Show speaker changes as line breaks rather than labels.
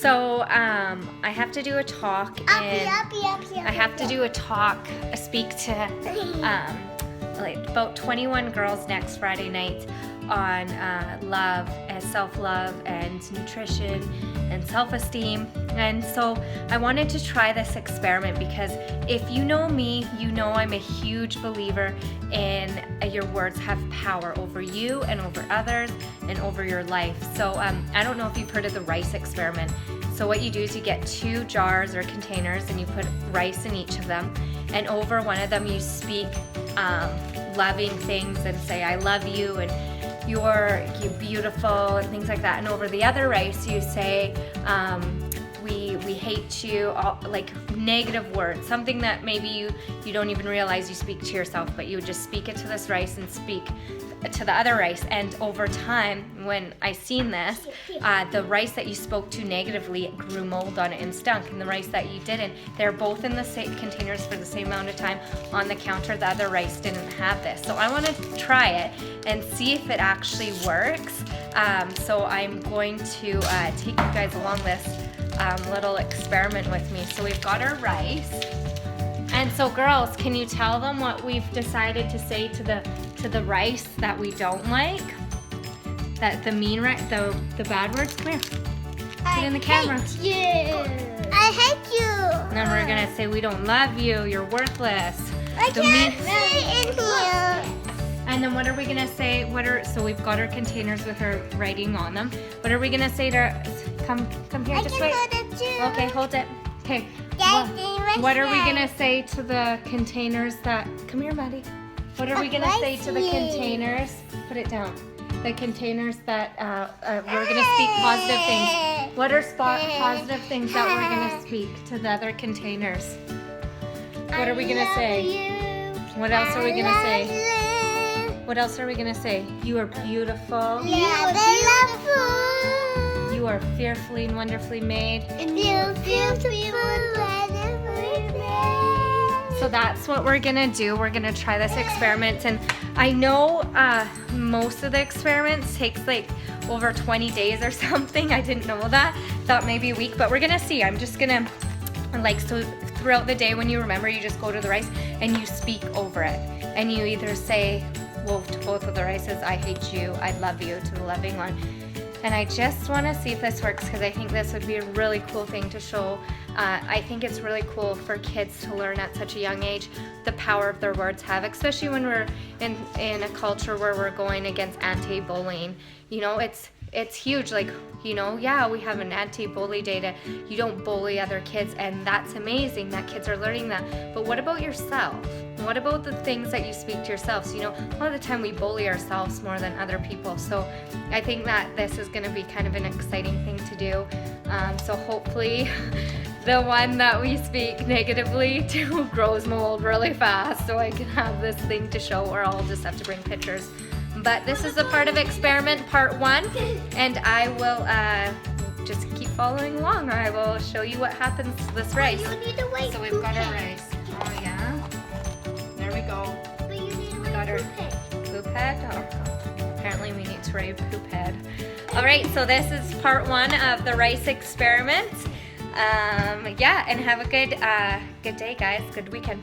So I have to do a talk, and I have to do a talk, speak to like about 21 girls next Friday night on love and self-love and nutrition and self-esteem. And so I wanted to try this experiment because if you know me, you know I'm a huge believer in your words have power over you and over others and over your life. So I don't know if you've heard of the rice experiment. So what you do is you get 2 jars or containers and you put rice in each of them, and over one of them you speak loving things and say I love you and you're beautiful and things like that. And over the other rice you say we hate you, all, like negative words, something that maybe you don't even realize you speak to yourself, but you would just speak it to this rice and speak to the other rice. And over time, when I seen this, the rice that you spoke to negatively grew mold on it and stunk, and the rice that you didn't, they're both in the same containers for the same amount of time on the counter. The other rice didn't have this. So I want to try it and see if it actually works. So I'm going to take you guys along this little experiment with me. So we've got our rice. And so girls, can you tell them what we've decided to say to the rice that we don't like? That the mean rice, the bad words? Come here. Get in the camera.
I hate you.
And then we're gonna say we don't love you, you're worthless.
I can't say in here.
And then what are we gonna say? So we've got our containers with our writing on them. What are we gonna say to come here, just wait.
Hold it too.
Okay, hold it. Okay. What are we gonna say to the containers that, come here, buddy. What are we gonna say to the containers? Put it down. The containers that we're gonna speak positive things. What are positive things that we're gonna speak to the other containers? What are we gonna say? What else are we gonna say? What else are we gonna say? You are beautiful.
You are beautiful.
You are fearfully and wonderfully made.
And you're beautiful.
So that's what we're gonna do. We're gonna try this experiment, and I know most of the experiments takes like over 20 days or something. I didn't know that. Thought maybe a week, but we're gonna see. I'm just gonna so throughout the day when you remember, you just go to the rice and you speak over it, and you either say, well, to both of the rices, I hate you, I love you, to the loving one. And I just want to see if this works because I think this would be a really cool thing to show. I think it's really cool for kids to learn at such a young age the power of their words have, especially when we're in a culture where we're going against anti-bullying. You know, it's huge. Like, you know, yeah, we have an anti-bully day you don't bully other kids, and that's amazing that kids are learning that. But what about yourself? What about the things that you speak to yourself? So, you know, a lot of the time we bully ourselves more than other people. So I think that this is going to be kind of an exciting thing to do. So hopefully the one that we speak negatively to grows mold really fast so I can have this thing to show, or I'll just have to bring pictures. But this is a part of experiment part 1, and I will just keep following along, or I will show you what happens to this rice.
You need to wait.
So we've got our rice. Oh yeah. There we go.
But you need to wait.
Got our poop head. Oh, apparently we need to write poop head. All right, so this is part 1 of the rice experiment. Yeah, and have a good day, guys. Good weekend.